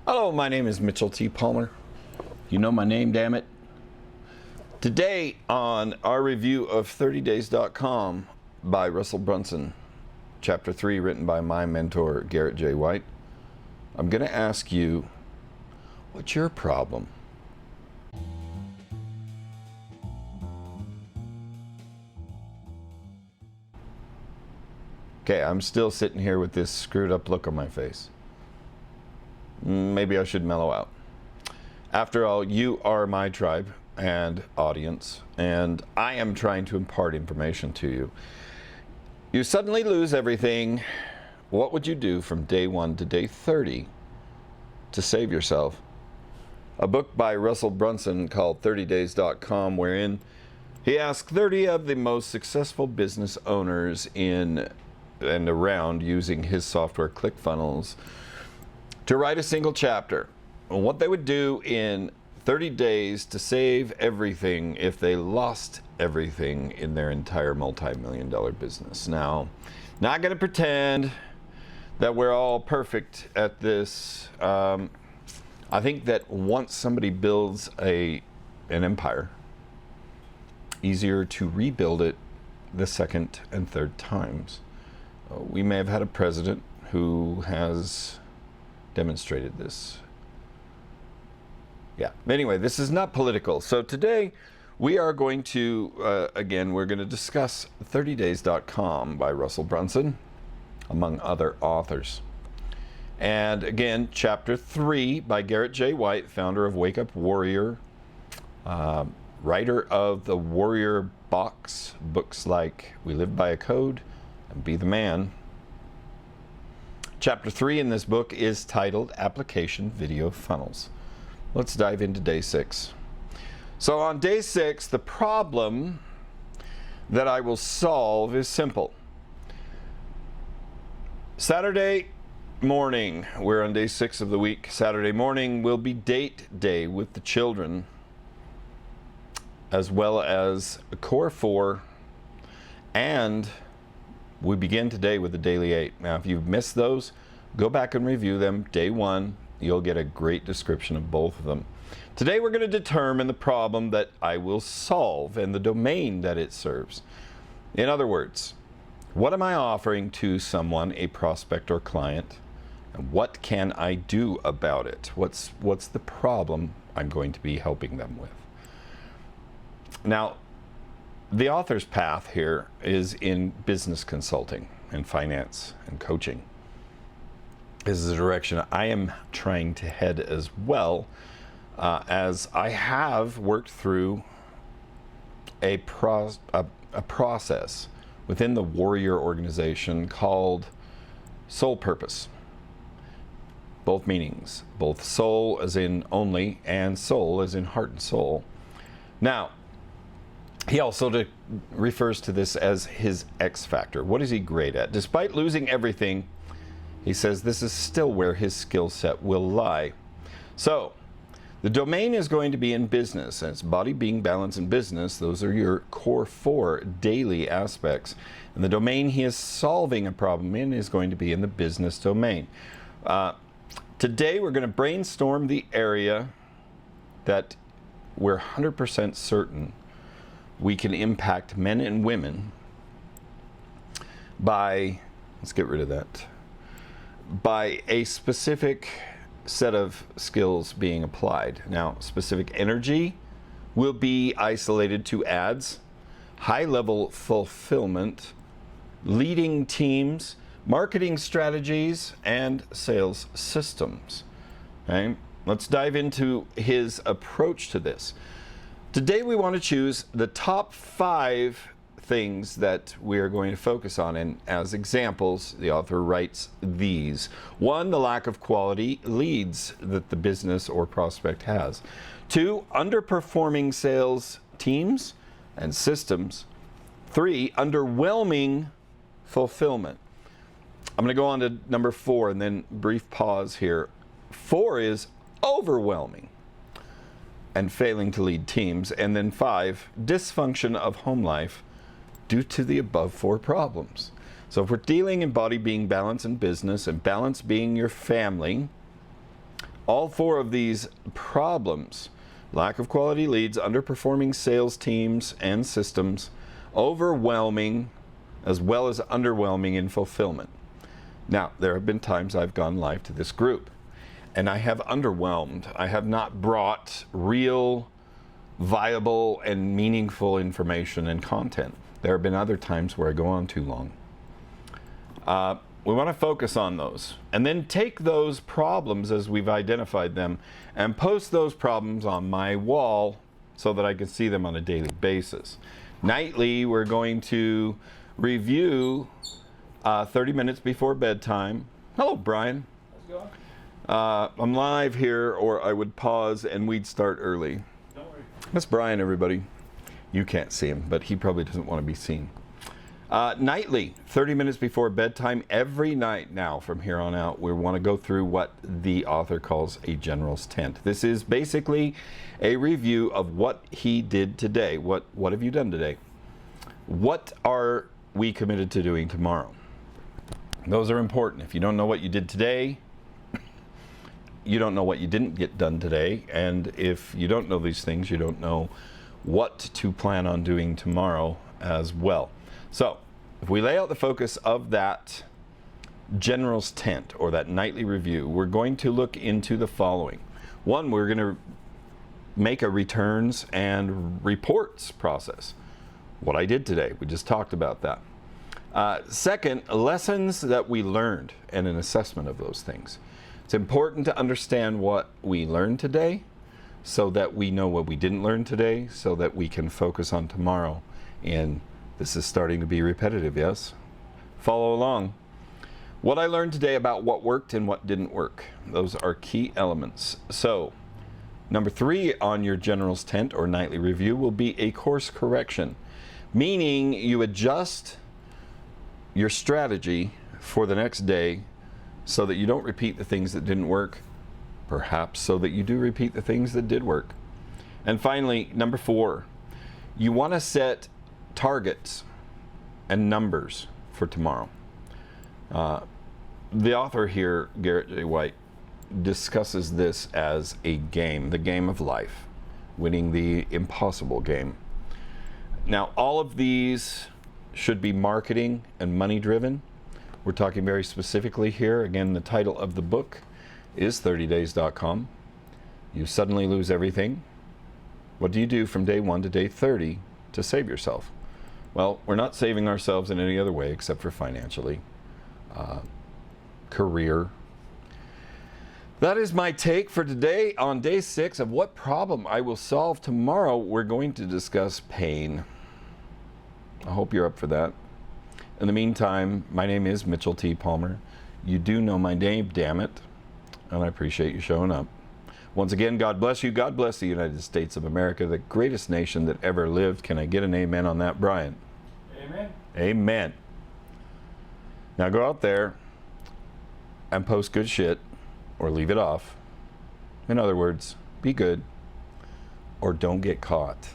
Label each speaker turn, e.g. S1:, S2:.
S1: Hello, my name is Mitchell T. Palmer. You know my name, damn it. Today on our review of 30days.com by Russell Brunson, Chapter 3, written by my mentor, Garrett J. White, I'm going to ask you, what's your problem? Okay, I'm still sitting here with this screwed up look on my face. Maybe I should mellow out. After all, you are my tribe and audience, and I am trying to impart information to you. You suddenly lose everything. What would you do from day 1 to day 30 to save yourself? A book by Russell Brunson called 30days.com, wherein he asked 30 of the most successful business owners in and around using his software ClickFunnels to write a single chapter on what they would do in 30 days to save everything if they lost everything in their entire multi-million-dollar business. Now, not going to pretend that we're all perfect at this. I think that once somebody builds an empire, easier to rebuild it the second and third times. We may have had a president who has demonstrated this. Yeah. Anyway, this is not political. So today we are going to, we're going to discuss 30days.com by Russell Brunson, among other authors. And again, Chapter 3 by Garrett J. White, founder of Wake Up Warrior, writer of the Warrior Box, books like We Live by a Code and Be the Man. Chapter 3 in this book is titled Application Video Funnels. Let's dive into day 6. So on day 6, the problem that I will solve is simple. Saturday morning, we're on day 6 of the week. Saturday morning will be date day with the children, as well as a core 4, and we begin today with the daily 8. Now, if you've missed those, go back and review them. Day 1, you'll get a great description of both of them. Today, we're going to determine the problem that I will solve and the domain that it serves. In other words, what am I offering to someone, a prospect or client, and what can I do about it? What's the problem I'm going to be helping them with? Now, the author's path here is in business consulting and finance and coaching. This is a direction I am trying to head as well, as I have worked through a process within the Warrior organization called Soul Purpose. Both meanings, both soul as in only and soul as in heart and soul. Now, he also refers to this as his X factor. What is he great at? Despite losing everything, he says this is still where his skill set will lie. So, the domain is going to be in business, and it's body, being, balance, and business. Those are your core 4 daily aspects. And the domain he is solving a problem in is going to be in the business domain. Today, we're going to brainstorm the area that we're 100% certain we can impact men and women by, let's get rid of that, by a specific set of skills being applied. Now, specific energy will be isolated to ads, high-level fulfillment, leading teams, marketing strategies, and sales systems. Okay? Let's dive into his approach to this. Today we want to choose the top 5 things that we are going to focus on, and as examples, the author writes these. 1, the lack of quality leads that the business or prospect has. 2, underperforming sales teams and systems. 3, underwhelming fulfillment. I'm going to go on to number 4 and then brief pause here. 4 is overwhelming and failing to lead teams. And then 5, dysfunction of home life due to the above 4 problems. So if we're dealing in body, being, balance, and business, and balance being your family, All 4 of these problems, lack of quality leads, underperforming sales teams and systems, overwhelming as well as underwhelming in fulfillment. Now, there have been times I've gone live to this group and I have underwhelmed. I have not brought real, viable, and meaningful information and content. There have been other times where I go on too long. We want to focus on those and then take those problems as we've identified them and post those problems on my wall so that I can see them on a daily basis. Nightly, we're going to review 30 minutes before bedtime. Hello, Brian.
S2: How's it going?
S1: I'm live here, or I would pause and we'd start early.
S2: Don't worry.
S1: That's Brian, everybody. You can't see him, but he probably doesn't want to be seen. Nightly, 30 minutes before bedtime, every night now from here on out, we want to go through what the author calls a general's tent. This is basically a review of what he did today. What have you done today? What are we committed to doing tomorrow? Those are important. If you don't know what you did today, you don't know what you didn't get done today. And if you don't know these things, you don't know what to plan on doing tomorrow as well. So if we lay out the focus of that general's tent or that nightly review, we're going to look into the following. One, we're going to make a returns and reports process. What I did today, we just talked about that. Second, lessons that we learned and an assessment of those things. It's important to understand what we learned today so that we know what we didn't learn today so that we can focus on tomorrow. And this is starting to be repetitive, yes? Follow along. What I learned today about what worked and what didn't work. Those are key elements. So, number 3 on your general's tent or nightly review will be a course correction, meaning you adjust your strategy for the next day so that you don't repeat the things that didn't work, perhaps so that you do repeat the things that did work. And finally, number 4, you want to set targets and numbers for tomorrow. The author here, Garrett J. White, discusses this as a game, the game of life, winning the impossible game. Now, all of these should be marketing and money driven. We're talking very specifically here. Again, the title of the book is 30days.com. You suddenly lose everything. What do you do from day 1 to day 30 to save yourself? Well, we're not saving ourselves in any other way except for financially, career. That is my take for today on day 6 of what problem I will solve tomorrow. We're going to discuss pain. I hope you're up for that. In the meantime, my name is Mitchell T. Palmer. You do know my name, damn it, and I appreciate you showing up. Once again, God bless you. God bless the United States of America, the greatest nation that ever lived. Can I get an amen on that, Brian?
S2: Amen.
S1: Amen. Now go out there and post good shit or leave it off. In other words, be good or don't get caught.